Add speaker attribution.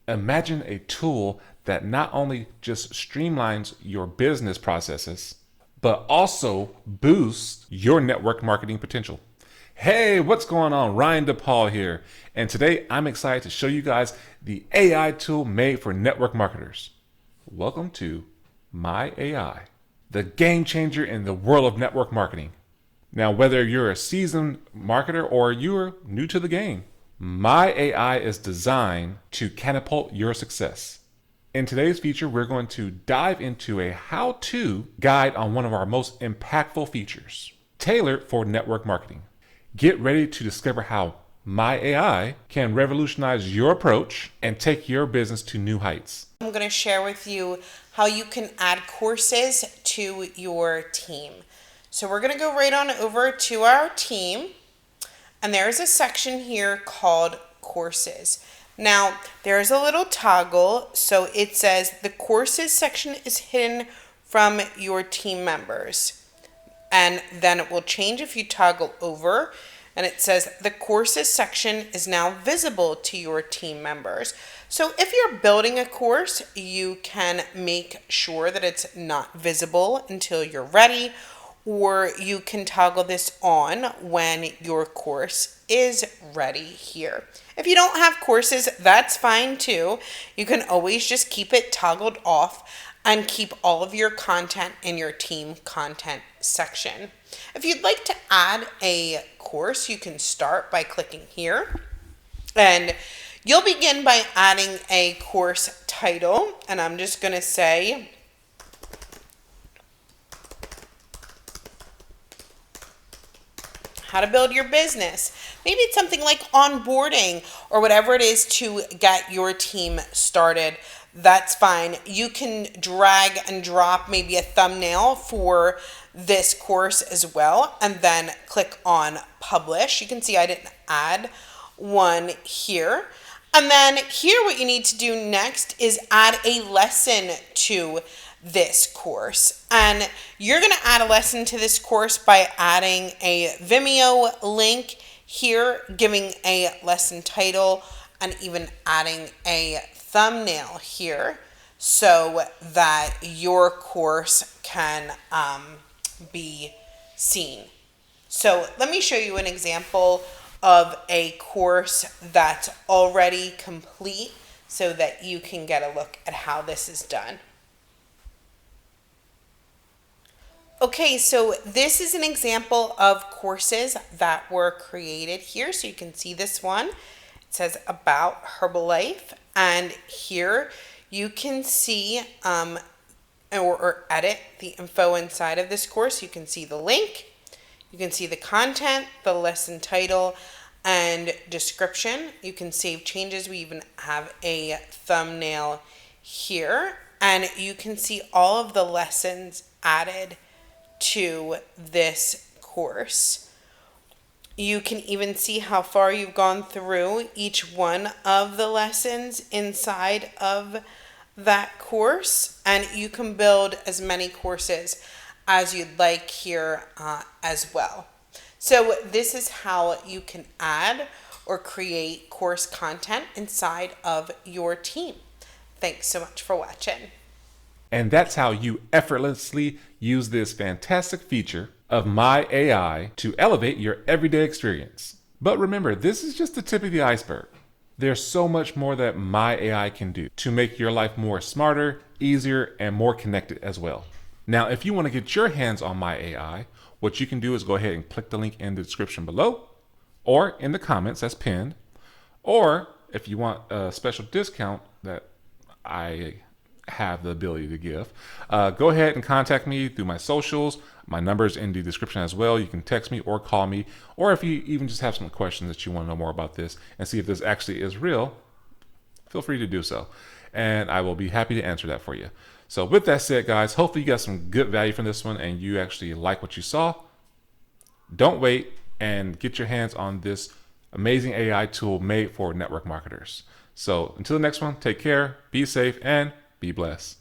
Speaker 1: Imagine a tool that not only just streamlines your business processes, but also boosts your network marketing potential. Hey, what's going on? Ryan Depaul here. And today I'm excited to show you guys the AI tool made for network marketers. Welcome to My AI, the game changer in the world of network marketing. Now, whether you're a seasoned marketer or you're new to the game, My AI is designed to catapult your success. In today's feature, we're going to dive into a how-to guide on one of our most impactful features, tailored for network marketing. Get ready to discover how My AI can revolutionize your approach and take your business to new heights.
Speaker 2: I'm going to share with you how you can add courses to your team. So we're going to go right on over to our team, and there's a section here called courses. Now, there's a little toggle, so it says the courses section is hidden from your team members. And then it will change if you toggle over, and it says the courses section is now visible to your team members. So if you're building a course, you can make sure that it's not visible until you're ready, or you can toggle this on when your course is ready here. If you don't have courses, that's fine too. You can always just keep it toggled off and keep all of your content in your team content section. If you'd like to add a course, you can start by clicking here, and you'll begin by adding a course title, and I'm just going to say how to build your business. Maybe it's something like onboarding or whatever it is to get your team started. That's fine. You can drag and drop maybe a thumbnail for this course as well, and then click on publish. You can see I didn't add one here. And then here what you need to do next is add a lesson to this course. And you're going to add a lesson to this course by adding a Vimeo link here, giving a lesson title, and even adding a thumbnail here so that your course can be seen. So let me show you an example of a course that's already complete so that you can get a look at how this is done. Okay, so this is an example of courses that were created here. So you can see this one. It says about Herbalife, and here you can see or edit the info inside of this course. You can see the link, you can see the content, the lesson title, and description. You can save changes. We even have a thumbnail here, and you can see all of the lessons added to this course. You can even see how far you've gone through each one of the lessons inside of that course, and you can build as many courses as you'd like here as well. So this is how you can add or create course content inside of your team. Thanks so much for watching.
Speaker 1: And that's how you effortlessly use this fantastic feature of My AI to elevate your everyday experience. But remember, this is just the tip of the iceberg. There's so much more that My AI can do to make your life more smarter, easier, and more connected as well. Now, if you want to get your hands on My AI, what you can do is go ahead and click the link in the description below or in the comments that's pinned. Or if you want a special discount that I have the ability to give, go ahead and contact me through my socials. My number's in the description as well. You can text me or call me, or if you even just have some questions that you want to know more about this and see if this actually is real, feel free to do so, and I will be happy to answer that for you. So with that said, guys, hopefully you got some good value from this one and you actually like what you saw. Don't wait and get your hands on this amazing AI tool made for network marketers. So until the next one, take care, be safe, and be blessed.